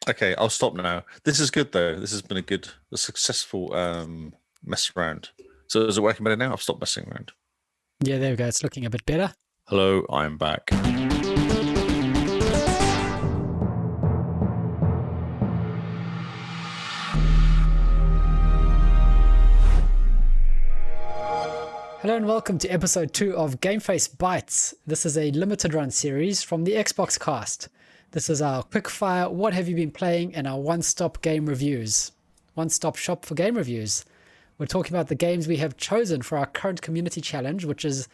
Okay, I'll stop now. This is good though. This has been a successful mess around. So is it working better now? I've stopped messing around. Yeah, there we go. It's looking a bit better. Hello, I'm back. Hello and welcome to episode 2 of GameFace Bytes. This is a limited run series from the Xboxcast. This is our quickfire what have you been playing and our one-stop game reviews. One-stop shop for game reviews. We're talking about the games we have chosen for our current community challenge, which is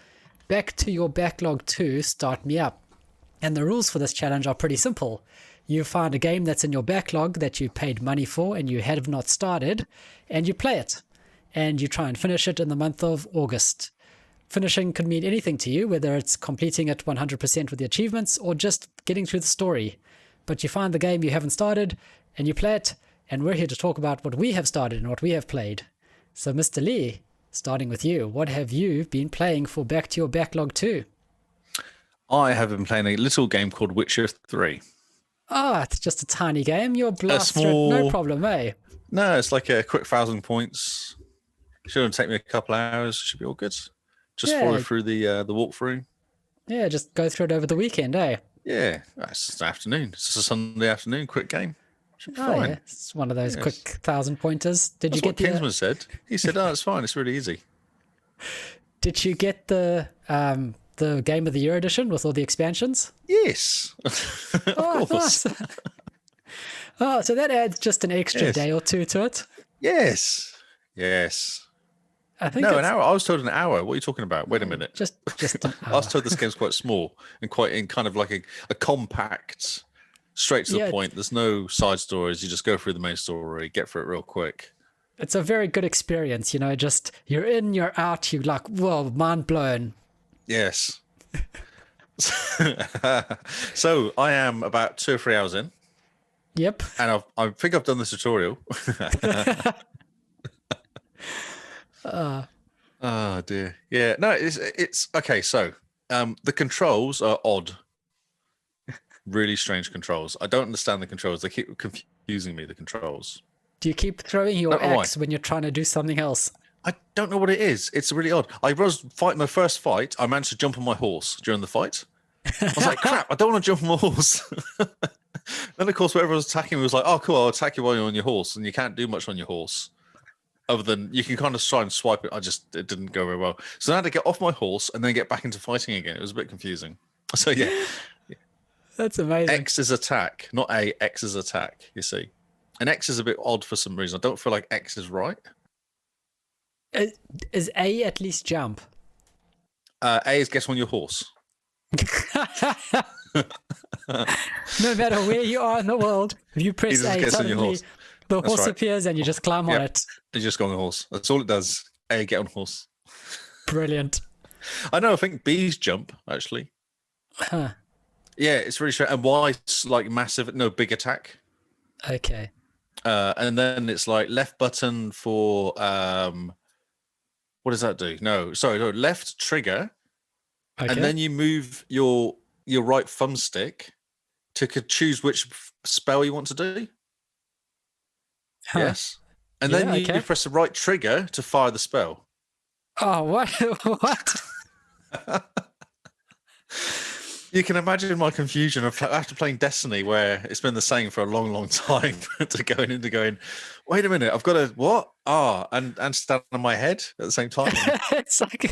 Back to Your Backlog 2, Start Me Up. And the rules for this challenge are pretty simple. You find a game that's in your backlog that you paid money for and you have not started, and you play it. And you try and finish it in the month of August. Finishing could mean anything to you, whether it's completing it 100% with the achievements or just getting through the story. But you find the game you haven't started and you play it, and we're here to talk about what we have started and what we have played. So Mr. Lee, starting with you, what have you been playing for Back to Your Backlog 2? I have been playing a little game called Witcher 3. Ah, it's just a tiny game. You'll blast through it, no problem, eh? No, it's like a quick 1,000 points. Shouldn't take me a couple of hours. Should be all good. Just follow through the walkthrough. Yeah, just go through it over the weekend, eh? Yeah, it's an afternoon. It's just a Sunday afternoon, quick game. Should be fine. Yeah. It's one of those quick 1,000 pointers. Did you get what Kingsman said? He said, "Oh, it's fine. It's really easy." Did you get the Game of the Year edition with all the expansions? Yes. Oh, nice. Oh, so that adds just an extra day or two to it. Yes. I think an hour. I was told an hour. What are you talking about? Wait a minute. Just an hour. I was told this game's quite small and quite in kind of like a compact, straight to the point. There's no side stories. You just go through the main story, get through it real quick. It's a very good experience, just you're in, you're out, you're like, whoa, mind blown. Yes. So I am about 2 or 3 hours in. Yep. And I think I've done the tutorial. Oh dear. Yeah. No, it's okay. So, the controls are odd. Really strange controls. I don't understand the controls. They keep confusing me. The controls. Do you keep throwing your axe when you're trying to do something else? I don't know what it is. It's really odd. I was fighting my first fight. I managed to jump on my horse during the fight. I was like, crap! I don't want to jump on my horse. Then, of course, whoever was attacking me was like, "Oh, cool! I'll attack you while you're on your horse," and you can't do much on your horse. Other than you can kind of try and swipe it. It didn't go very well. So I had to get off my horse and then get back into fighting again. It was a bit confusing. So yeah. That's amazing. X is attack, not A. X is attack, you see. And X is a bit odd for some reason. I don't feel like X is right. Is A at least jump? A is get on your horse. No matter where you are in the world, if you press A, suddenly the horse appears and you just climb on it. You just go on the horse. That's all it does. A, get on horse. Brilliant. I know. I think B's jump actually. Huh. Yeah, it's really strange. And Y's like massive. No, big attack. Okay. And then it's like left button for what does that do? No, left trigger. Okay. And then you move your right thumbstick to choose which spell you want to do. Huh. Yes. And then you press the right trigger to fire the spell. Oh, what? You can imagine my confusion after playing Destiny, where it's been the same for a long, long time, to going, wait a minute, I've got to, what? And stand on my head at the same time. It's like,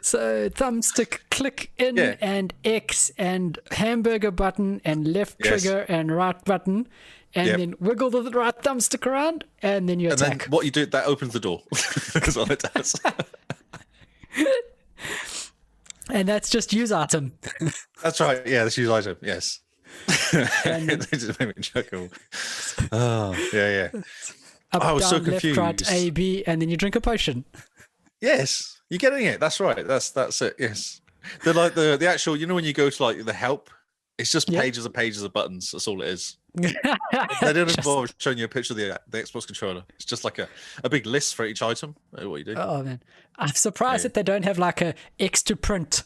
so thumbstick click in and X and hamburger button and left trigger and right button. And then wiggle the right thumbstick around, and then you attack. And then what you do, that opens the door. That's all it does. And that's just use item. That's right. Yeah, that's use item. Yes. They just made me chuckle. Oh, yeah. Up, I was down, so confused. Left, right, A, B, and then you drink a potion. Yes, you're getting it. That's right. That's it. Yes. They're like the actual. When you go to like the help, it's just pages and pages of buttons. That's all it is. They don't involve showing you a picture of the Xbox controller. It's just like a big list for each item. What you do. Oh man, I'm surprised that they don't have like a X to print.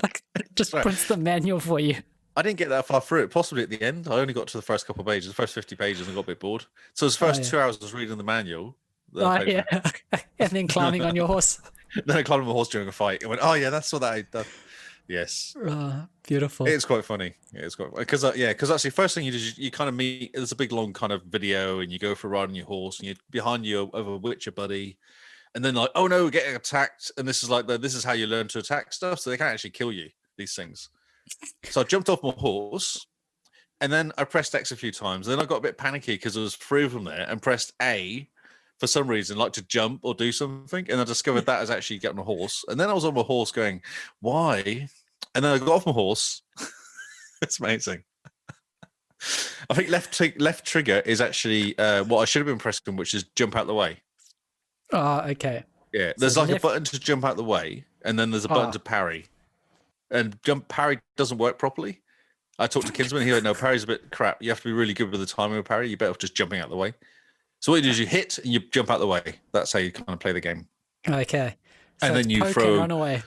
Like just prints the manual for you. I didn't get that far through it. Possibly at the end. I only got to the first couple of pages, the first 50 pages, and got a bit bored. So the Oh first yeah. 2 hours I was reading the manual. Then I Oh played yeah. And then climbing on your horse. then I climbed on a horse during a fight. And went, oh yeah, that's what that. Yes, Beautiful. it's quite funny. It's quite because because actually, first thing you do is you kind of meet. There's a big long kind of video, and you go for a ride on your horse, and you're behind you of a Witcher buddy, and then like, oh no, we're getting attacked, and this is like this is how you learn to attack stuff, so they can't actually kill you. These things. So I jumped off my horse, and then I pressed X a few times. Then I got a bit panicky because there was 3 of them there, and pressed A for some reason, like to jump or do something. And I discovered that as actually getting a horse. And then I was on my horse going, why? And then I got off my horse. It's amazing. I think left trigger is actually what I should have been pressing, which is jump out the way. Oh, okay. Yeah, So there's like left- a button to jump out the way, and then there's a button to parry. And parry doesn't work properly. I talked to Kinsman. He went, no, parry's a bit crap. You have to be really good with the timing of parry. You're better off just jumping out the way. So what you do is you hit and you jump out the way. That's how you kind of play the game. Okay. So And then it's you poke throw- and run away.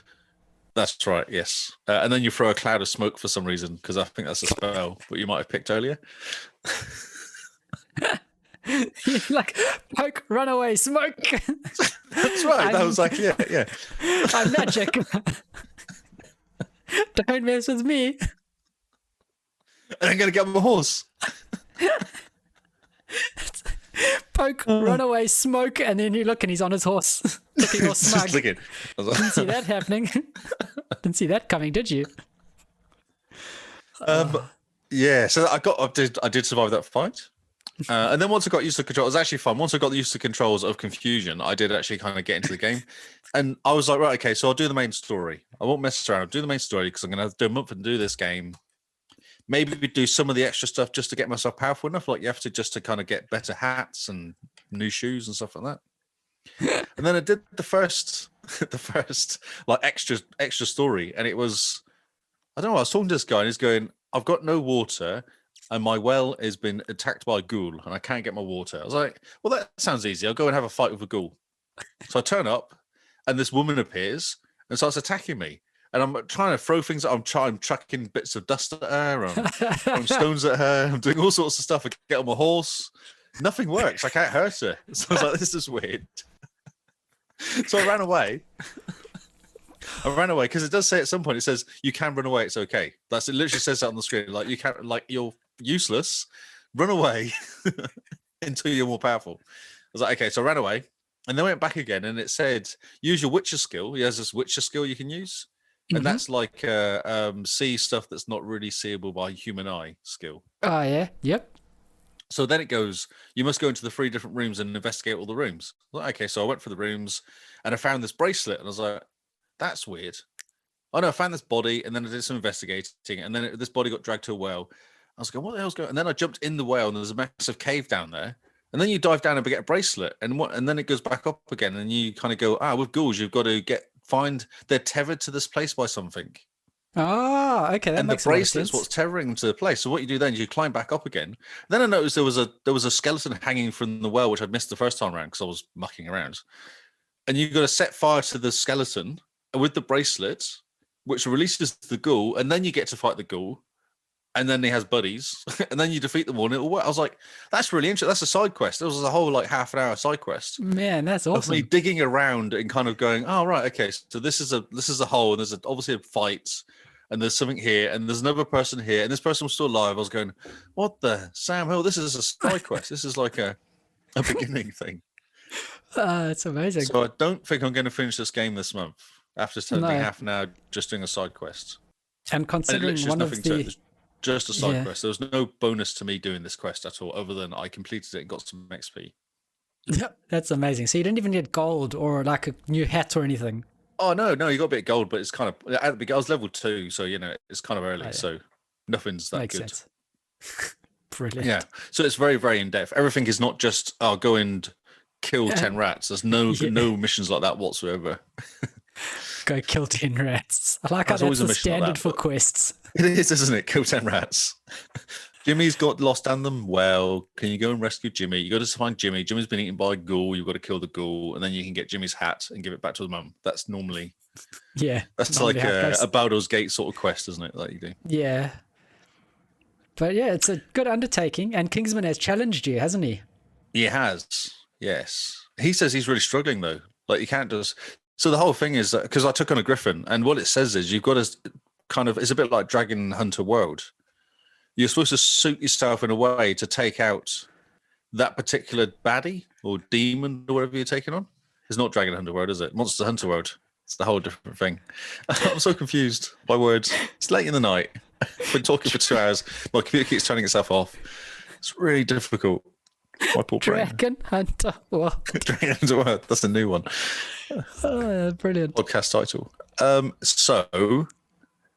That's right, yes. And then you throw a cloud of smoke for some reason, because I think that's a spell that you might have picked earlier. Like poke, run away, smoke. That's right. That was like, yeah. I'm magic. Don't mess with me. And I'm going to get on my horse. Poke, run away, smoke, and then you look and he's on his horse. Looking all smug. Just looking. I was like, Didn't see that happening. Didn't see that coming, did you? yeah, so I did survive that fight. And then once I got used to the control, it was actually fun. Once I got used to the controls of Confusion, I did actually kind of get into the game. And I was like, right, okay, so I'll do the main story. I won't mess around. I'll do the main story because I'm going to have to do a month and do this game. Maybe we do some of the extra stuff just to get myself powerful enough. Like you have to just to kind of get better hats and new shoes and stuff like that. And then I did the first like extra story. And it was, I don't know, I was talking to this guy and he's going, I've got no water. And my well has been attacked by a ghoul and I can't get my water. I was like, well, that sounds easy. I'll go and have a fight with a ghoul. So I turn up and this woman appears and starts attacking me. And I'm trying to throw things. I'm chucking bits of dust at her. I'm throwing stones at her. I'm doing all sorts of stuff. I get on my horse. Nothing works. I can't hurt her. So I was like, this is weird. So I ran away. Because it does say at some point, it says, you can run away. It's okay. It literally says that on the screen. Like, you can't, like, you're useless. Run away until you're more powerful. I was like, okay. So I ran away. And then went back again. And it said, use your Witcher skill. He has this Witcher skill you can use. And that's like see stuff that's not really seeable by human eye skill. Oh, yeah. Yep. So then it goes, you must go into the 3 different rooms and investigate all the rooms. Like, okay, so I went for the rooms and I found this bracelet and I was like, that's weird. Oh no, I found this body and then I did some investigating and then this body got dragged to a well. I was going, what the hell's going on? And then I jumped in the well and there's a massive cave down there. And then you dive down and get a bracelet and then it goes back up again and you kind of go, with ghouls, you've got to find they're tethered to this place by something. Oh, okay. That and the makes a lot of bracelet's sense. what's tethering them to the place. So what you do then is you climb back up again. Then I noticed there was a skeleton hanging from the well, which I'd missed the first time around because I was mucking around. And you've got to set fire to the skeleton with the bracelet, which releases the ghoul, and then you get to fight the ghoul. And then he has buddies, and then you defeat them all, and it'll work. I was like, that's really interesting. That's a side quest. There was a whole like half an hour side quest. Man, that's Of awesome. me digging around and kind of going, oh right, okay. So this is a hole, and there's obviously a fight, and there's something here, and there's another person here, and this person was still alive. I was going, what the Sam Hill? This is a side quest. This is like a beginning thing. It's amazing. So I don't think I'm going to finish this game this month after spending No. half an hour just doing a side quest. And And it considering literally is one of nothing to it. the It's just a side Yeah. quest. There was no bonus to me doing this quest at all, other than I completed it and got some XP. Yep, that's amazing. So you didn't even get gold or like a new hat or anything. Oh no, you got a bit of gold, but it's kind of at the beginning. I was level 2, so it's kind of early, yeah. so nothing's that Makes good. sense. Brilliant. Yeah, so it's very, very in depth. Everything is not just go and kill 10 rats. There's no missions like that whatsoever. Go kill 10 rats. I like how There's always that's a the mission like standard that, for but- quests. It is, isn't it? Kill 10 rats. Jimmy's got lost down the well. Can you go and rescue Jimmy? You got to find Jimmy. Jimmy's been eaten by a ghoul. You've got to kill the ghoul, and then you can get Jimmy's hat and give it back to the mum. That's normally Yeah. that's normally like how it goes. a Baldur's Gate sort of quest, isn't it? That you do. Yeah. But yeah, it's a good undertaking, and Kingsman has challenged you, hasn't he? He has, yes. He says he's really struggling though. Like you can't just. So the whole thing is that because I took on a Griffin, and what it says is you've got to kind of. It's a bit like Dragon Hunter World. You're supposed to suit yourself in a way to take out that particular baddie or demon or whatever you're taking on. It's not Dragon Hunter World, is it? Monster Hunter World. It's the whole different thing. I'm so confused by words. It's late in the night. I've been talking for 2 hours. My computer keeps turning itself off. It's really difficult. My poor brain. Dragon Hunter World. Dragon Hunter World. That's the new one. Oh, brilliant. Podcast title. So,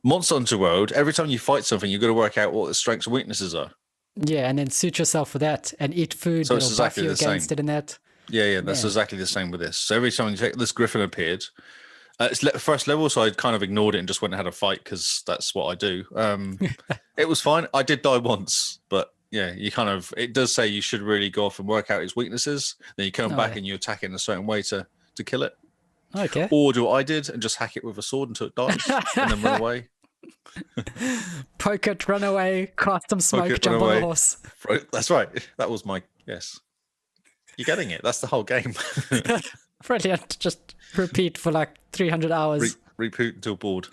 Monster Hunter World, every time you fight something, you've got to work out what the strengths and weaknesses are. Yeah, and then suit yourself for that and eat food So that'll it's buff exactly you the against same. it and that. Yeah, that's exactly the same with this. So every time you take this Griffin appeared, it's first level, so I kind of ignored it and just went and had a fight because that's what I do. It was fine. I did die once, but yeah, you kind of, it does say you should really go off and work out its weaknesses. Then you come back and you attack it in a certain way to kill it. Okay. Or do what I did and just hack it with a sword until it dies and then run away. Poke it, run away, cast some smoke, Poke it, jump run on away. the horse. That's right. That was my, yes. You're getting it. That's the whole game. Brilliant. Just repeat for like 300 hours. Repeat until bored.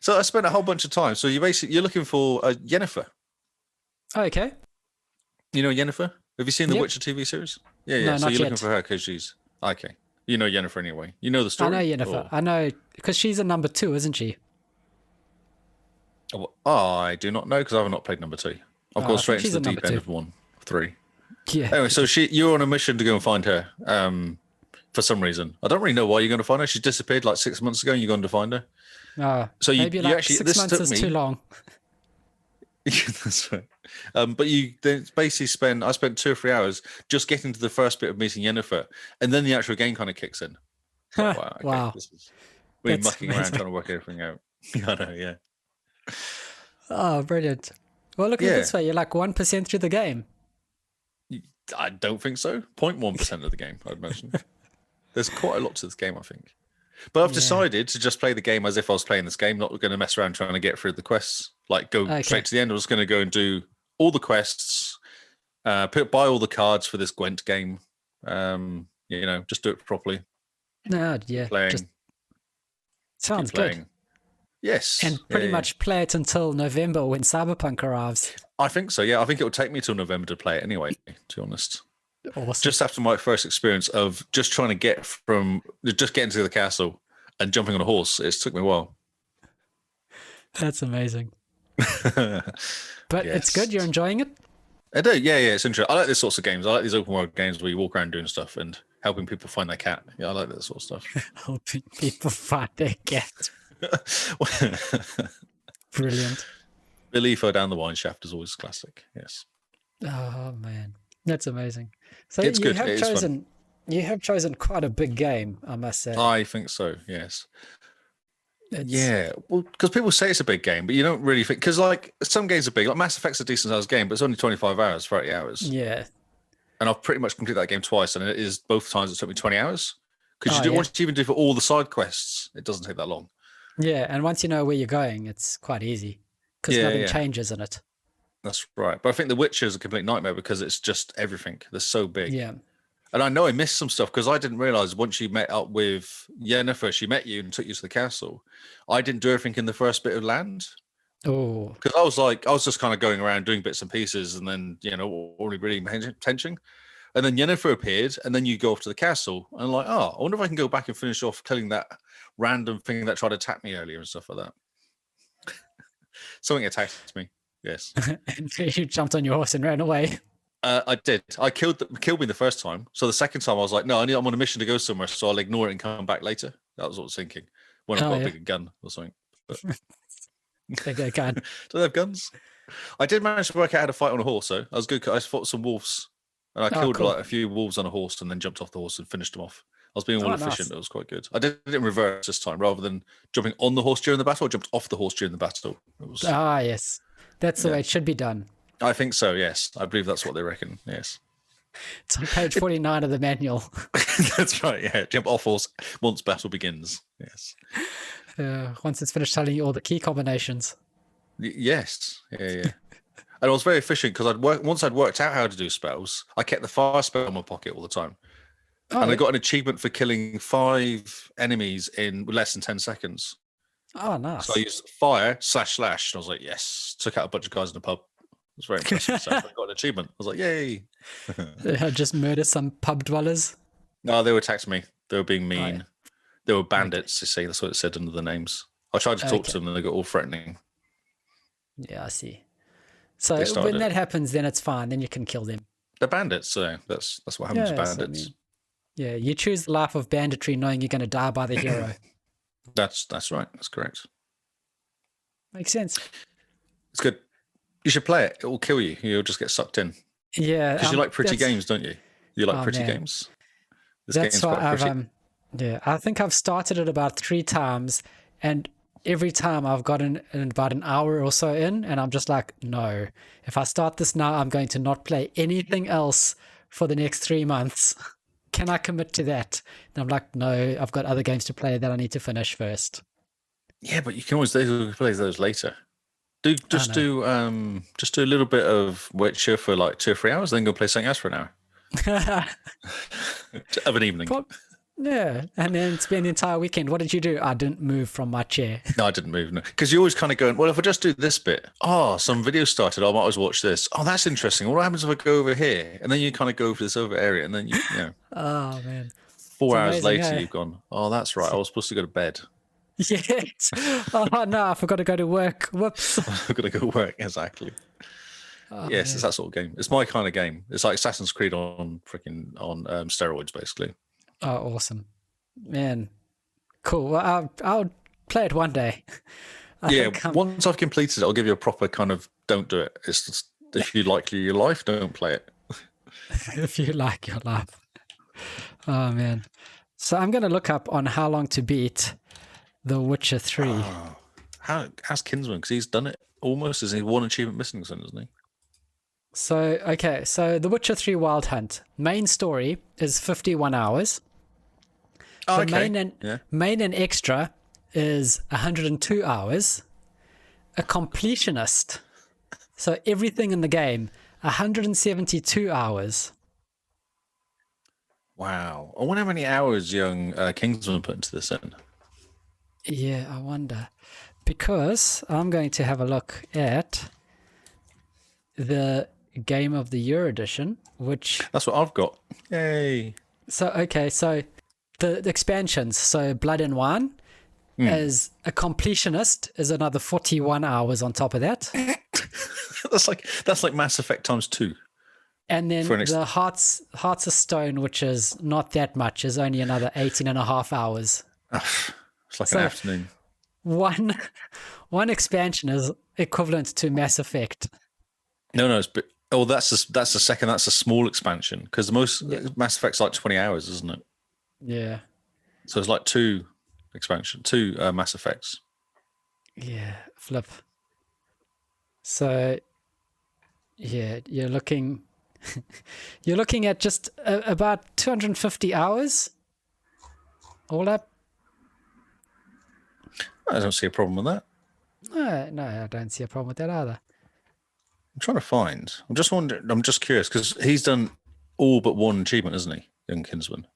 So I spent a whole bunch of time. So you're looking for Yennefer. Okay. You know Yennefer? Have you seen the Yep. Witcher TV series? Yeah. No, So not you're looking yet. for her because she's okay. You know Yennefer anyway. You know the I story. know Yennefer. Or- I know, because she's a number 2, isn't she? Oh, I do not know because I've not played number 2. I've I gone think straight she's into the a deep number end 2. of 1, 3. Yeah. Anyway, so you're on a mission to go and find her. For some reason, I don't really know why you're going to find her. She disappeared like 6 months ago, and you're going to find her. So maybe you like actually 6 this months took is me. too long. That's right. But you then basically I spent 2 or 3 hours just getting to the first bit of meeting Yennefer, and then the actual game kind of kicks in. Like, wow. Okay, Wow. This is really That's mucking around amazing. trying to work everything out. I know, yeah. Oh, brilliant. Well, look at it this way. You're like 1% through the game. I don't think so. 0.1% of the game, I'd imagine. There's quite a lot to this game, I think. But I've decided to just play the game as if I was playing this game, not going to mess around trying to get through the quests. Like go straight to the end. I was going to go and do all the quests, buy all the cards for this Gwent game. Just do it properly. No, yeah. Playing. Just sounds keep playing. good. Yes. And pretty much play it until November when Cyberpunk arrives. I think so, yeah. I think it will take me till November to play it anyway, to be honest. Awesome. Just after my first experience of just trying to just getting to the castle and jumping on a horse, it took me a while. That's amazing. But it's good. You're enjoying it? I do, yeah, it's interesting. I like these sorts of games. I like these open world games where you walk around doing stuff and helping people find their cat. Yeah, I like that sort of stuff. Helping people find their cat. Brilliant. Billy fell down the wine shaft is always classic. Yes. Oh man, that's amazing. So It's you good. have It is chosen you have chosen quite a big game, I must say. I think so. Yes. It's- Yeah. Well, because people say it's a big game, but you don't really think because like some games are big. Like Mass Effect's a decent sized game, but it's only 25 hours, 30 hours. Yeah. And I've pretty much completed that game twice, and it is both times it took me 20 hours. Because Oh, yeah. once you even do for all the side quests, it doesn't take that long. Yeah, and once you know where you're going, it's quite easy because nothing changes in it. That's right. But I think The Witcher is a complete nightmare because it's just everything. They're so big. Yeah. And I know I missed some stuff because I didn't realize once you met up with Yennefer, she met you and took you to the castle. I didn't do everything in the first bit of land Oh, because I was just kind of going around doing bits and pieces and then, only really paying attention. And then Yennefer appeared and then you go off to the castle and I'm like, oh, I wonder if I can go back and finish off killing that random thing that tried to attack me earlier and stuff like that. Something attacked me. Yes. and you jumped on your horse and ran away. I did. I killed me the first time. So the second time I was like, no, I'm on a mission to go somewhere, so I'll ignore it and come back later. That was what I was thinking. When I've got a bigger gun or something. But Okay, God. do they have guns? I did manage to work out how to fight on a horse, though. I was good. I fought some wolves. And I killed cool. like a few wolves on a horse and then jumped off the horse and finished them off. I was being all nice. efficient. It was quite good. I did it in reverse this time. Rather than jumping on the horse during the battle, I jumped off the horse during the battle. It was, Yes. That's the way it should be done. I think so, yes. I believe that's what they reckon, yes. It's on page 49 of the manual. That's right, yeah. Jump off horse once battle begins, yes. Once it's finished telling you all the key combinations. Yes, yeah. And I was very efficient because once I'd worked out how to do spells, I kept the fire spell in my pocket all the time. Oh, And I got an achievement for killing 5 enemies in less than 10 seconds. oh, So nice. I used fire / slash. And I was like, yes. Took out a bunch of guys in the pub. I was very impressed with myself. I got an achievement. I was like, yay. Just murder some pub dwellers. No, they attacked me. They were being mean. yeah. They were bandits, you see. That's what it said under the names. I tried to talk to them and they got all threatening. Yeah, I see. So They when started that happens, then it's fine. Then you can kill them. They're bandits, so that's what happens to Yeah, so, I bandits. mean, yeah, you choose the life of banditry knowing you're going to die by the hero. That's right. That's correct. Makes sense. It's good. You should play it. It will kill you. You'll just get sucked in. Yeah. Because you like pretty games, don't you? You like pretty man. games. This That's game's why quite I've pretty. yeah, I think I've started it about 3 times, and every time I've gotten about an hour or so in, and I'm just like, no. If I start this now, I'm going to not play anything else for the next 3 months. Can I commit to that? And I'm like, no, I've got other games to play that I need to finish first. Yeah, but you can always play those later. Just do a little bit of Witcher for like 2 or 3 hours, then go play something else for an hour of an evening. Yeah, and then spend the entire weekend. What did you do? I didn't move from my chair. No, I didn't move. Because you're always kind of going, well, if I just do this bit, some video started, I might as well watch this. Oh, that's interesting. What happens if I go over here? And then you kind of go over this other area, and then you know. Oh, man. 4 hours amazing, later, you've gone, oh, that's right. I was supposed to go to bed. Yes. Oh, no, I forgot to go to work. Whoops. I've got to go work. Exactly. Yes, it's that sort of game. It's my kind of game. It's like Assassin's Creed on steroids, basically. Oh, awesome. Man, cool. Well, I'll play it one day. Once I've completed it, I'll give you a proper kind of don't do it. It's just, if you like your life, don't play it. If you like your life. Oh, man. So I'm going to look up on how long to beat The Witcher 3. Oh, how's Kinsman? Because he's done it almost. Is he one achievement missing, isn't he? So, okay. So The Witcher 3 Wild Hunt. Main story is 51 hours. Oh, The main and extra is 102 hours. A completionist. So everything in the game, 172 hours. Wow. I wonder how many hours young Kingsman put into this then. Yeah, I wonder. Because I'm going to have a look at the Game of the Year edition, which... That's what I've got. Yay. So, okay, so the expansions, so Blood and Wine, as a completionist, is another 41 hours on top of that. that's like Mass Effect times 2. And then the Hearts of Stone, which is not that much, is only another 18 and a half hours. It's like an afternoon. One expansion is equivalent to Mass Effect. No, that's the second. That's a small expansion because most Mass Effect's like 20 hours, isn't it? Yeah. So it's like 2 Mass Effects. Yeah, flip. So, yeah, you're looking at just about 250 hours all up. I don't see a problem with that. No, I don't see a problem with that either. I'm trying to find. I'm just wondering. I'm just curious because he's done all but one achievement, isn't he, young Kinsman?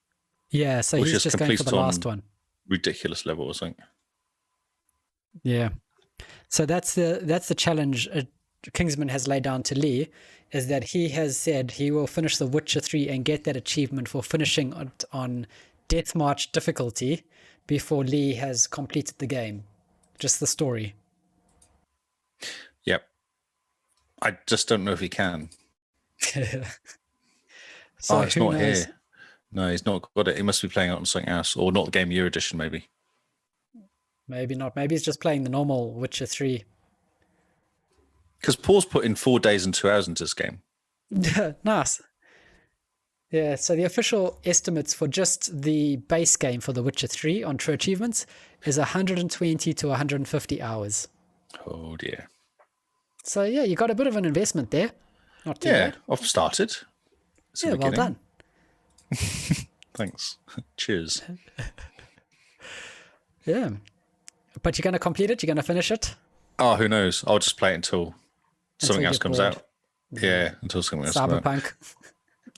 Yeah, so he's just going for the last one. Ridiculous level, I think. Yeah. So that's the challenge Kingsman has laid down to Lee, is that he has said he will finish The Witcher 3 and get that achievement for finishing on Death March difficulty before Lee has completed the game. Just the story. Yep. I just don't know if he can. So it's not here. No, he's not got it. He must be playing it on something else, or not Game Year Edition, maybe. Maybe not. Maybe he's just playing the normal Witcher 3. Because Paul's put in 4 days and 2 hours into this game. Nice. Yeah, so the official estimates for just the base game for The Witcher 3 on True Achievements is 120 to 150 hours. Oh, dear. So, yeah, you got a bit of an investment there. Not too bad. I've started. Yeah, well done. Thanks. Cheers. Yeah. But you're going to complete it? You're going to finish it? Oh, who knows? I'll just play it until something you else get comes bored. out. Yeah, until something else comes out. Cyberpunk.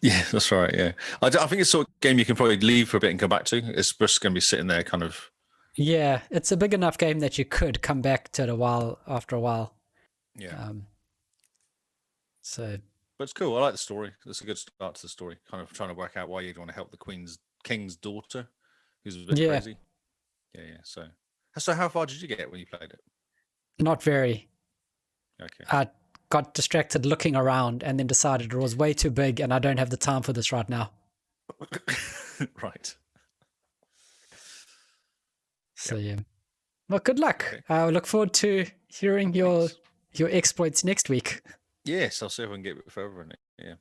Yeah, that's right. Yeah, I think it's sort of game you can probably leave for a bit and come back to. It's just going to be sitting there, kind of. Yeah, it's a big enough game that you could come back to it after a while. Yeah, So, but it's cool. I like the story. It's a good start to the story. Kind of trying to work out why you'd want to help the king's daughter, who's a bit yeah, crazy. Yeah. So how far did you get when you played it? not very. Okay. I got distracted looking around and then decided it was way too big and I don't have the time for this right now. Right. So yeah. Well, good luck. Okay. I look forward to hearing your exploits next week. Yes, I'll see if I can get a bit further in it. Yeah.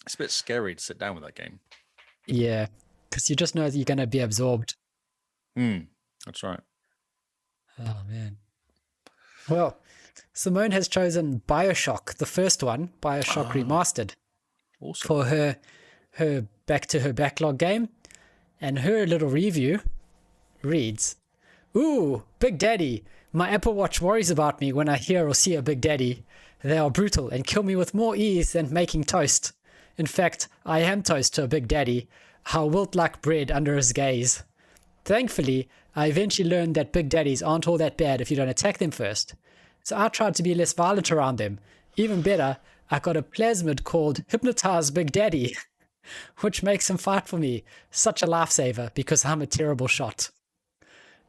It's a bit scary to sit down with that game. Yeah, because you just know that you're going to be absorbed. That's right. Oh, man. Well, Simone has chosen BioShock, the first one, BioShock Remastered, Awesome. for her back to her backlog game. And her little review reads, "Ooh, Big Daddy. My Apple Watch worries about me when I hear or see a Big Daddy. They are brutal and kill me with more ease than making toast. In fact, I am toast to a Big Daddy. How wilt like bread under his gaze. Thankfully, I eventually learned that Big Daddies aren't all that bad if you don't attack them first. So I tried to be less violent around them. Even better, I got a plasmid called Hypnotize Big Daddy, which makes him fight for me. Such a lifesaver because I'm a terrible shot.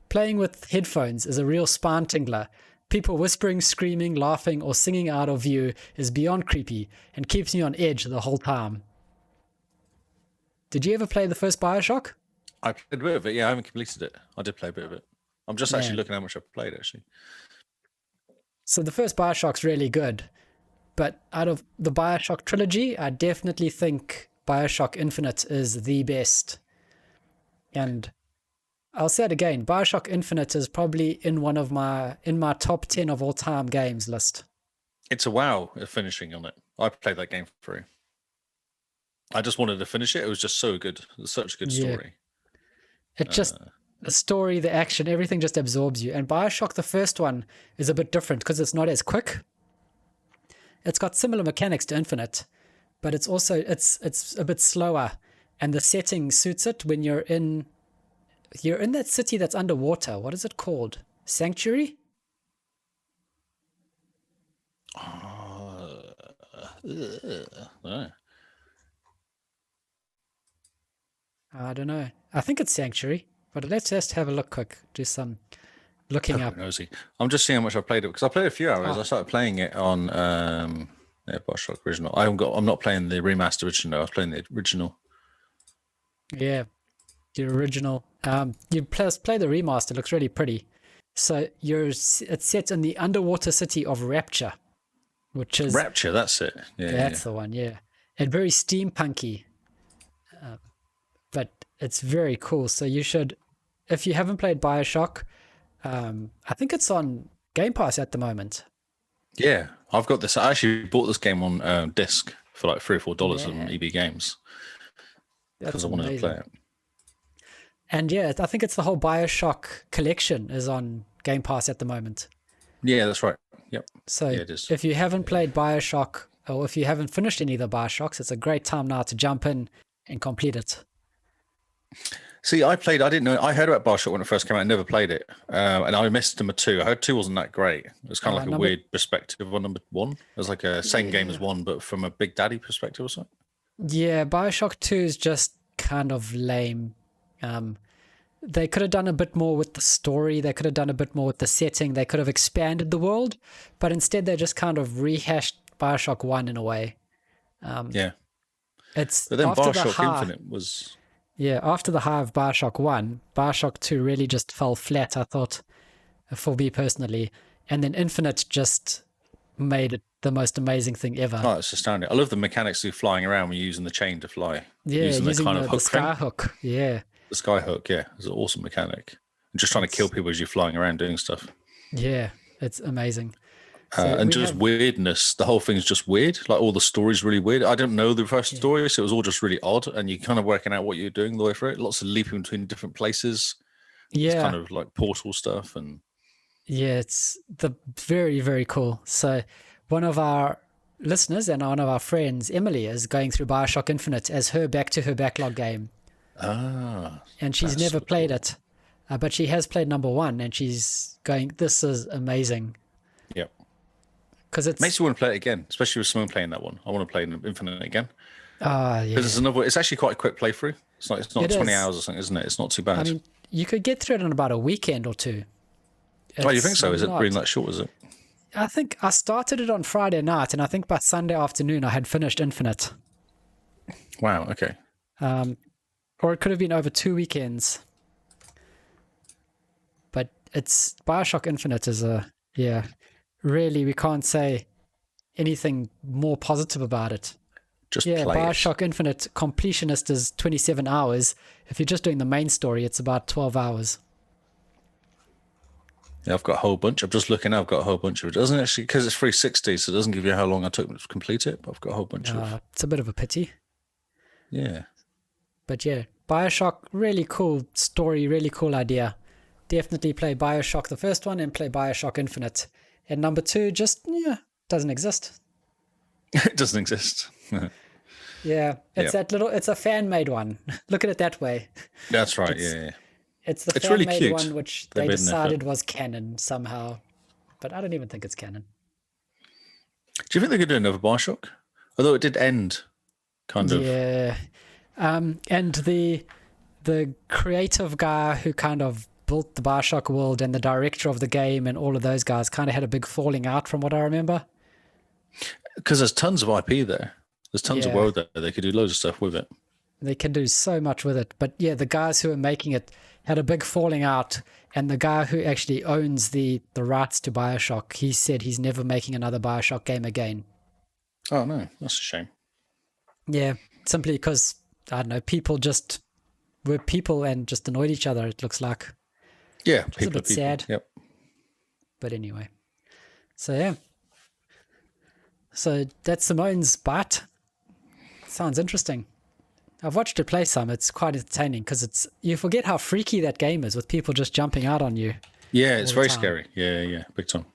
Playing with headphones is a real spine tingler. People whispering, screaming, laughing, or singing out of view is beyond creepy and keeps me on edge the whole time." Did you ever play the first BioShock? I played a bit of it. Yeah, I haven't completed it. I did play a bit of it. I'm just actually looking how much I've played, actually. So the first BioShock's really good. But out of the BioShock trilogy, I definitely think BioShock Infinite is the best. And I'll say it again, BioShock Infinite is probably in my top 10 of all time games list. It's a wow finishing on it. I played that game for free. I just wanted to finish it. It was just so good. It was such a good story. It just, the story, the action, everything just absorbs you. And BioShock, the first one, is a bit different because it's not as quick. It's got similar mechanics to Infinite, but it's also, it's a bit slower. And the setting suits it when you're in that city that's underwater. What is it called? Sanctuary? I don't know. I think it's Sanctuary, but let's just have a look quick. Do some looking up. Nosy. I'm just seeing how much I played it because I played a few hours. I started playing it on BioShock original. I'm not playing the remaster original. I was playing the original. Yeah, the original. You play the remaster. It looks really pretty. So it's set in the underwater city of Rapture, which is Rapture. That's it. Yeah, that's the one. Yeah, and very steampunky. But it's very cool. So you should, if you haven't played BioShock, I think it's on Game Pass at the moment. Yeah, I've got this. I actually bought this game on disc for like $3 or $4 on EB Games because I wanted to play it. And yeah, I think it's the whole BioShock collection is on Game Pass at the moment. Yeah, that's right. Yep. So yeah, it is. If you haven't played BioShock, or if you haven't finished any of the BioShocks, it's a great time now to jump in and complete it. See, I didn't know. I heard about BioShock when it first came out. I never played it. And I missed number 2. I heard 2 wasn't that great. It was kind of like a weird perspective on number 1. It was like a same game as 1, but from a Big Daddy perspective or something. Yeah, BioShock 2 is just kind of lame. They could have done a bit more with the story. They could have done a bit more with the setting. They could have expanded the world. But instead, they just kind of rehashed BioShock 1 in a way. Yeah. But then BioShock Infinite was... Yeah, after the high of BioShock 1, BioShock 2 really just fell flat, I thought, for me personally. And then Infinite just made it the most amazing thing ever. Oh, it's astounding. I love the mechanics of flying around when you're using the chain to fly. Yeah, using the kind of hook sky thing. hook. Yeah. The sky hook, yeah. It's an awesome mechanic. And just trying to kill people as you're flying around doing stuff. Yeah, it's amazing. And just weirdness. The whole thing's just weird. Like all the story's really weird. I didn't know the first story, so it was all just really odd. And you're kind of working out what you're doing the way through it. Lots of leaping between different places. Yeah. It's kind of like portal stuff. And yeah, it's very, very cool. So one of our listeners and one of our friends, Emily, is going through BioShock Infinite as her backlog game. And she's never played it, but she has played number 1, and she's going, this is amazing. Yep. Because it makes you want to play it again, especially with Simone playing that one. I want to play Infinite again. Yeah. Because it's actually quite a quick playthrough. It's not 20 hours or something, isn't it? It's not too bad. I mean, you could get through it in about a weekend or two. Oh, you think so? Is it really that short, is it? I think I started it on Friday night, and I think by Sunday afternoon I had finished Infinite. Wow, okay. Or it could have been over 2 weekends. But it's BioShock Infinite is really, we can't say anything more positive about it. Just play BioShock Infinite completionist is 27 hours. If you're just doing the main story, it's about 12 hours. Yeah, I've got a whole bunch. I'm just looking. I've got a whole bunch of it. It doesn't actually, because it's 360, so it doesn't give you how long I took to complete it. But I've got a whole bunch of. It's a bit of a pity. Yeah. But yeah, BioShock, really cool story, really cool idea. Definitely play BioShock the first one and play BioShock Infinite. And number 2 just doesn't exist. It doesn't exist. Yeah, it's a fan-made one. Look at it that way. That's right. Yeah. It's the fan-made really cute. One which they decided was canon somehow, but I don't even think it's canon. Do you think they could do another BioShock? Although it did end, kind of. Yeah, and the creative guy who kind of built the BioShock world and the director of the game and all of those guys kind of had a big falling out, from what I remember. Because there's tons of IP there. There's tons of world there. They could do loads of stuff with it. They can do so much with it. But yeah, the guys who are making it had a big falling out, and the guy who actually owns the rights to BioShock, he said he's never making another BioShock game again. Oh no, that's a shame. Yeah, simply because, I don't know, people just were people and just annoyed each other, it looks like. Yeah, it's a bit sad. Yep. But anyway. So yeah. So that's Simone's Byte. Sounds interesting. I've watched it play some. It's quite entertaining because you forget how freaky that game is with people just jumping out on you. Yeah, it's very scary. Yeah, big time.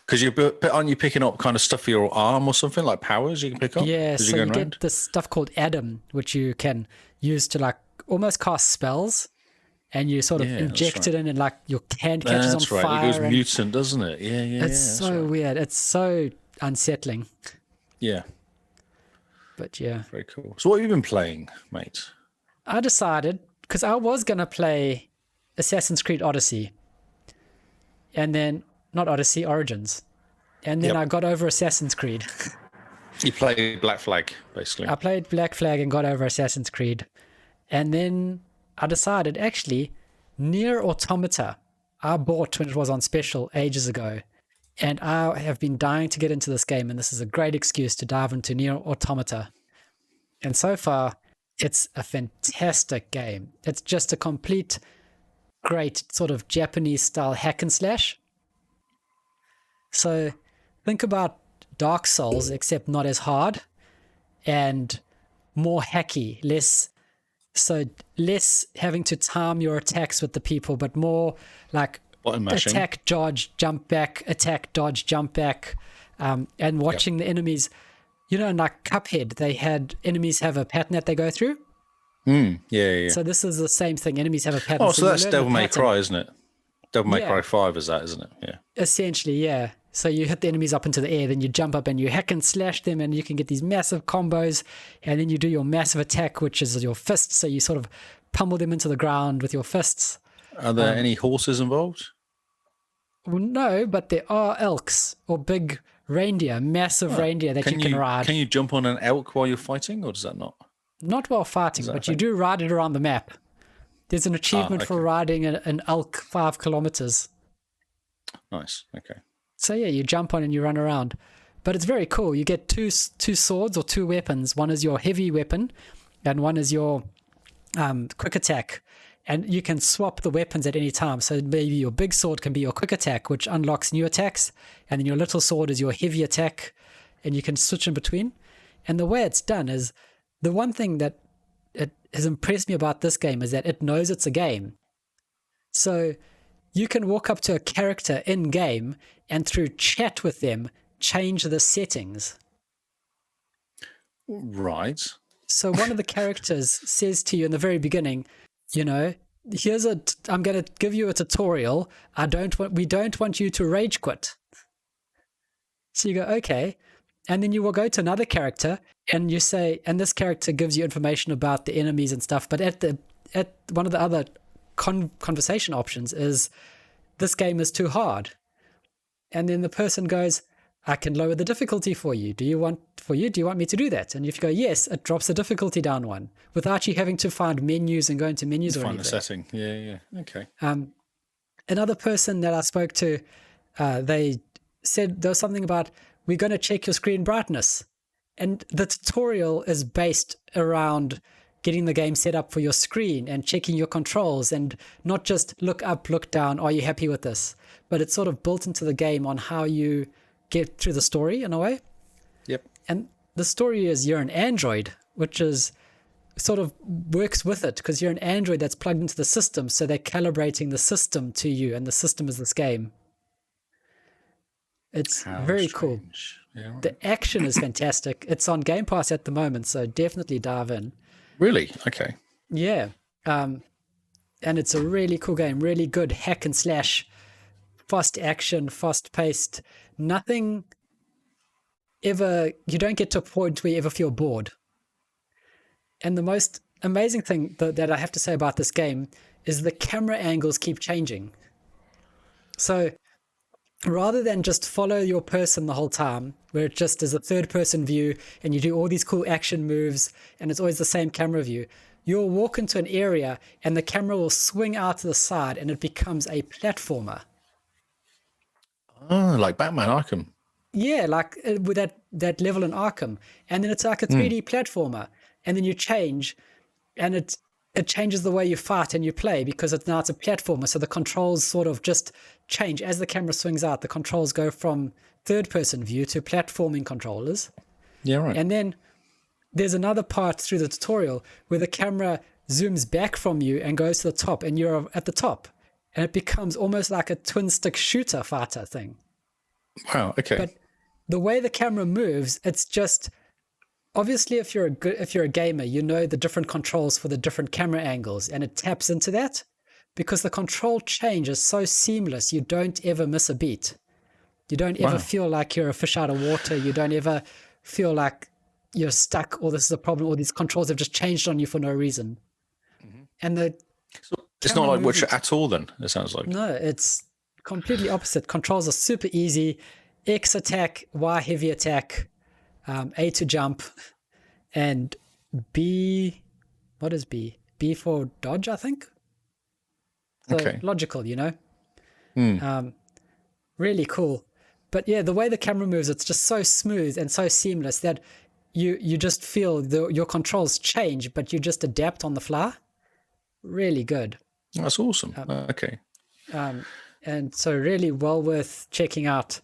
Because aren't you picking up kind of stuff for your arm or something, like powers you can pick up? Yeah, so you get this stuff called Adam, which you can use to like almost cast spells, and you sort of inject it in, and like your hand catches on fire. That's right. It goes mutant, doesn't it? Yeah. It's so weird. It's so unsettling. Yeah. But yeah. Very cool. So what have you been playing, mate? I decided, because I was going to play Assassin's Creed Odyssey. And then, not Odyssey, Origins. And then I got over Assassin's Creed. You played Black Flag, basically. I played Black Flag and got over Assassin's Creed. And then I decided, actually, Nier Automata, I bought when it was on special ages ago. And I have been dying to get into this game, and this is a great excuse to dive into Nier Automata. And so far, it's a fantastic game. It's just a complete, great sort of Japanese-style hack and slash. So think about Dark Souls, except not as hard, and more hacky, less having to time your attacks with the people, but more like attack, dodge, jump back, attack, dodge, jump back, and watching the enemies. You know, in like Cuphead, they had enemies have a pattern that they go through. Yeah. So this is the same thing. Enemies have a pattern. Oh, so that's Devil May Cry, isn't it? Devil May Cry 5 is that, isn't it? Yeah. Essentially, yeah. So you hit the enemies up into the air, then you jump up and you hack and slash them, and you can get these massive combos, and then you do your massive attack, which is your fists. So you sort of pummel them into the ground with your fists. Are there any horses involved? Well, no, but there are elks or big reindeer, massive reindeer that you can ride. Can you jump on an elk while you're fighting, or does that not? Not while fighting, but you do ride it around the map. There's an achievement for riding an elk 5 kilometers. Nice. Okay. So yeah, you jump on and you run around. But it's very cool. You get two swords or 2 weapons. One is your heavy weapon and one is your quick attack. And you can swap the weapons at any time. So maybe your big sword can be your quick attack, which unlocks new attacks. And then your little sword is your heavy attack. And you can switch in between. And the way it's done is, the one thing that it has impressed me about this game is that it knows it's a game. So you can walk up to a character in game and through chat with them, change the settings. Right. So one of the characters says to you in the very beginning, you know, I'm going to give you a tutorial. We don't want you to rage quit. So you go, okay. And then you will go to another character and you say, and this character gives you information about the enemies and stuff. But at one of the other conversation options is, this game is too hard. And then the person goes, I can lower the difficulty for you. Do you want me to do that? And if you go, yes, it drops the difficulty down one without you having to find menus and go into menus or anything. Find the setting. Yeah. Okay. Another person that I spoke to, they said there was something about, we're going to check your screen brightness. And the tutorial is based around getting the game set up for your screen and checking your controls, and not just look up, look down, are you happy with this? But it's sort of built into the game on how you get through the story in a way. Yep. And the story is, you're an android, which is sort of works with it because you're an android that's plugged into the system. So they're calibrating the system to you, and the system is this game. It's very cool. Yeah, right. The action is fantastic. It's on Game Pass at the moment, so definitely dive in. Really? Okay. Yeah. And it's a really cool game, really good hack and slash, fast action, fast paced. Nothing ever, you don't get to a point where you ever feel bored. And the most amazing thing that I have to say about this game is the camera angles keep changing. So rather than just follow your person the whole time, where it just is a third person view and you do all these cool action moves and it's always the same camera view, you'll walk into an area and the camera will swing out to the side and it becomes a platformer. Oh, like Batman Arkham. Yeah, like with that level in Arkham. And then it's like a 3D platformer. And then you change, and it changes the way you fight and you play, because now it's a platformer. So the controls sort of just change. As the camera swings out, the controls go from third-person view to platforming controllers. Yeah, right. And then there's another part through the tutorial where the camera zooms back from you and goes to the top, and you're at the top. And it becomes almost like a twin-stick shooter fighter thing. Wow, okay. But the way the camera moves, it's just... Obviously, if you're a gamer, you know the different controls for the different camera angles, and it taps into that because the control change is so seamless. You don't ever miss a beat. You don't ever feel like you're a fish out of water. You don't ever feel like you're stuck or this is a problem or these controls have just changed on you for no reason. Mm-hmm. And it's not like Witcher at all then, it sounds like. No, it's completely opposite. Controls are super easy. X attack, Y heavy attack, A to jump, and B, what is B? B for dodge, I think. So okay. Logical, you know? Really cool. But yeah, the way the camera moves, it's just so smooth and so seamless that you just feel your controls change, but you just adapt on the fly. Really good. That's awesome. Okay. And so really well worth checking out.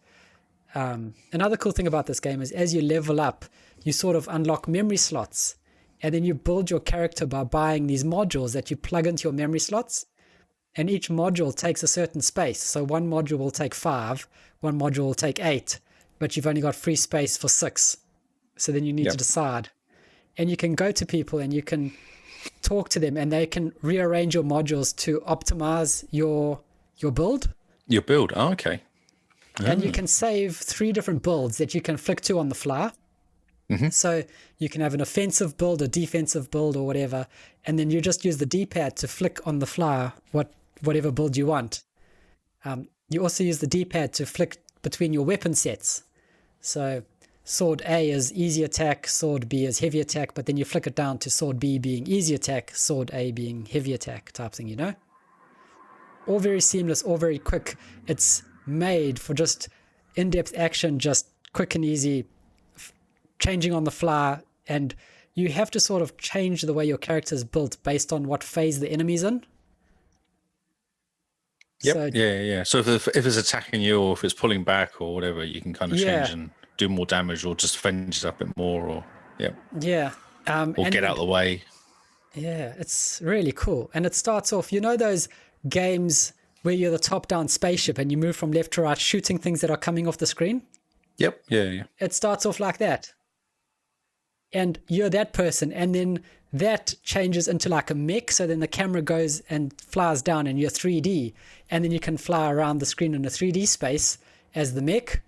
Another cool thing about this game is as you level up, you sort of unlock memory slots, and then you build your character by buying these modules that you plug into your memory slots, and each module takes a certain space. So one module will take 5, one module will take 8, but you've only got free space for 6. So then you need to decide. And you can go to people and you can talk to them, and they can rearrange your modules to optimize your build. Your build, oh, okay. And you can save 3 different builds that you can flick to on the fly. Mm-hmm. So you can have an offensive build, a defensive build, or whatever, and then you just use the D-pad to flick on the fly whatever build you want. You also use the D-pad to flick between your weapon sets. So sword A is easy attack, sword B is heavy attack, but then you flick it down to sword B being easy attack, sword A being heavy attack type thing, you know? All very seamless, all very quick. It's made for just in-depth action, just quick and easy, changing on the fly, and you have to sort of change the way your character is built based on what phase the enemy's in. Yep. So, yeah. So if it's attacking you or if it's pulling back or whatever, you can kind of change and do more damage or just defend yourself a bit more, or or get out of the way. Yeah, it's really cool. And it starts off, you know those games where you're the top-down spaceship and you move from left to right shooting things that are coming off the screen? Yep. Yeah. It starts off like that. And you're that person, and then that changes into like a mech, so then the camera goes and flies down and you're 3D, and then you can fly around the screen in a 3D space as the mech,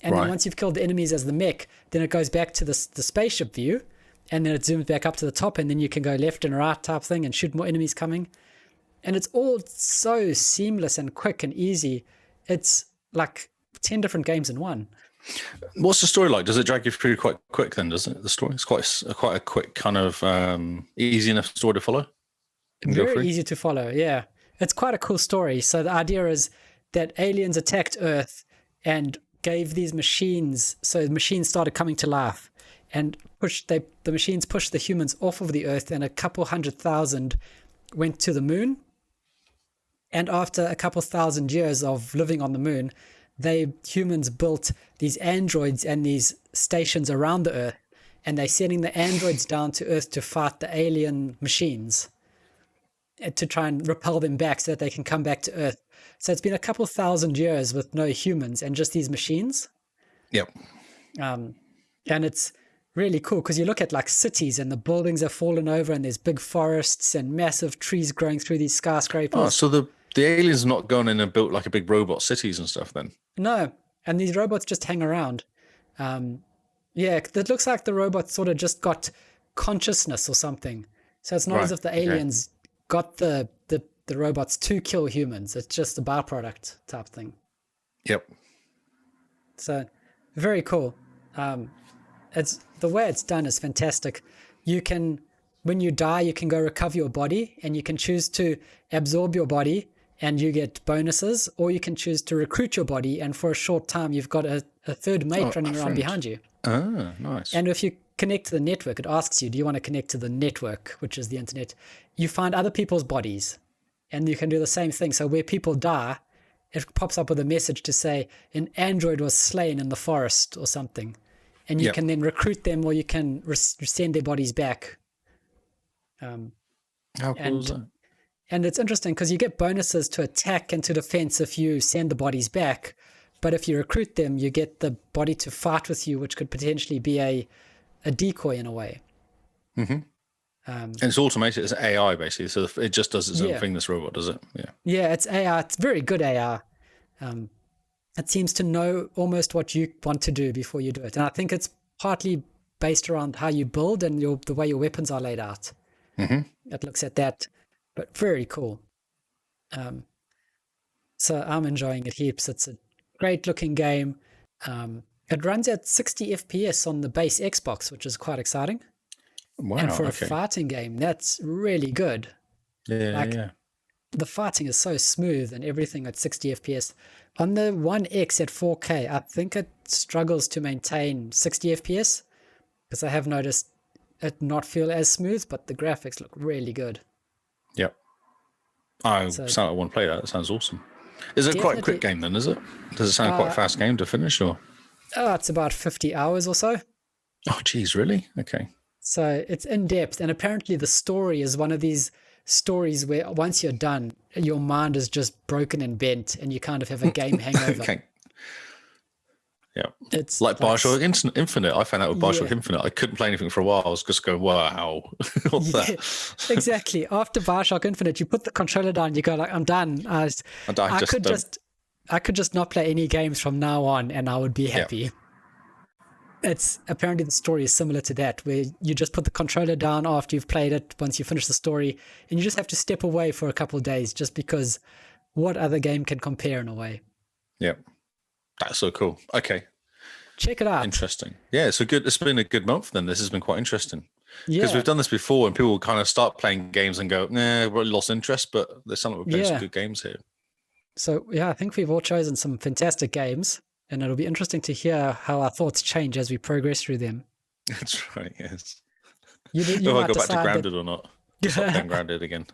and then once you've killed the enemies as the mech, then it goes back to the spaceship view, and then it zooms back up to the top, and then you can go left and right type thing and shoot more enemies coming. And it's all so seamless and quick and easy. It's like 10 different games in one. What's the story like? Does it drag you through quite quick then, doesn't it? The story? It's quite a quick kind of easy enough story to follow? Very easy to follow, yeah. It's quite a cool story. So the idea is that aliens attacked Earth and gave these machines, so the machines started coming to life and the machines pushed the humans off of the Earth, and a couple 100,000 went to the moon. And after a couple 1,000 years of living on the moon, humans built these androids and these stations around the Earth, and they're sending the androids down to Earth to fight the alien machines, to try and repel them back so that they can come back to Earth. So it's been a couple 1,000 years with no humans and just these machines. Yep. And it's really cool because you look at like cities and the buildings have fallen over and there's big forests and massive trees growing through these skyscrapers. Oh, so the aliens are not gone in and built like a big robot cities and stuff then? No, and these robots just hang around. Yeah, it looks like the robots sort of just got consciousness or something. So it's not as if the aliens got the robots to kill humans. It's just a byproduct type thing. Yep. So very cool. It's the way it's done is fantastic. You can, when you die, you can go recover your body, and you can choose to absorb your body and you get bonuses, or you can choose to recruit your body, and for a short time you've got a third mate running around behind you. Ah, nice. And if you connect to the network, it asks you, do you want to connect to the network, which is the internet? You find other people's bodies, and you can do the same thing. So where people die, it pops up with a message to say an android was slain in the forest or something. And you can then recruit them, or you can send their bodies back. How cool is that? And it's interesting because you get bonuses to attack and to defense if you send the bodies back. But if you recruit them, you get the body to fight with you, which could potentially be a decoy in a way. Mm-hmm. And it's automated. It's AI, basically. So it just does its own thing, this robot, does it? Yeah. Yeah, it's AI. It's very good AI. It seems to know almost what you want to do before you do it. And I think it's partly based around how you build and the way your weapons are laid out. Mm-hmm. It looks at that. But very cool. So I'm enjoying it heaps. It's a great looking game. It runs at 60 FPS on the base Xbox, which is quite exciting. Wow. And for a fighting game, that's really good. Yeah. The fighting is so smooth and everything at 60 FPS. On the One X at 4K, I think it struggles to maintain 60 FPS because I have noticed it not feel as smooth, but the graphics look really good. Yep. I want to play that. That sounds awesome. Is it quite a quick game then, is it? Does it sound quite a fast game to finish, or? Oh, it's about 50 hours or so. Oh, geez, really? Okay. So it's in depth, and apparently the story is one of these stories where once you're done, your mind is just broken and bent, and you kind of have a game hangover. Okay. Yeah. It's like BioShock Infinite. I found out with BioShock Infinite, I couldn't play anything for a while. I was just going, wow. What's that? Exactly. After BioShock Infinite, you put the controller down, you go like, I'm done. I could just not play any games from now on, and I would be happy. Yeah. It's apparently the story is similar to that, where you just put the controller down after you've played it, once you finish the story, and you just have to step away for a couple of days, just because what other game can compare in a way? Yep. That's so cool. Okay. Check it out. Interesting. Yeah, it's been a good month then. This has been quite interesting. Yeah. Because we've done this before and people kind of start playing games and go, nah, we're lost interest, but there's some we're playing some good games here. So yeah, I think we've all chosen some fantastic games, and it'll be interesting to hear how our thoughts change as we progress through them. That's right, yes. You I go back to Grounded or not. Stop Grounded again.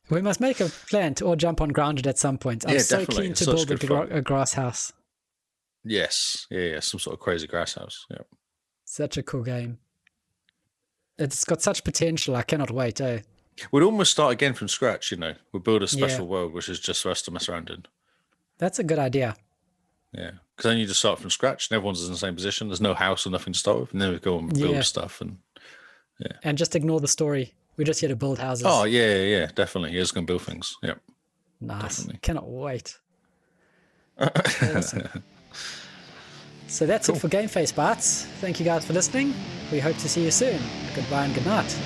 We must make a plan to all jump on Grounded at some point. I'm so keen to build a grass house. Yes. Yeah. Some sort of crazy grass house. Yeah. Such a cool game. It's got such potential. I cannot wait. We'd almost start again from scratch, We'd build a special world, which is just for us to mess around in. That's a good idea. Yeah. Because then you just start from scratch, and everyone's in the same position. There's no house or nothing to start with, and then we go and build stuff. And just ignore the story. We're just here to build houses. Oh yeah, definitely. You're just gonna build things. Yep. Nice. Definitely. Cannot wait. Awesome. So that's it for Game Face Bytes. Thank you guys for listening. We hope to see you soon. Goodbye and good night.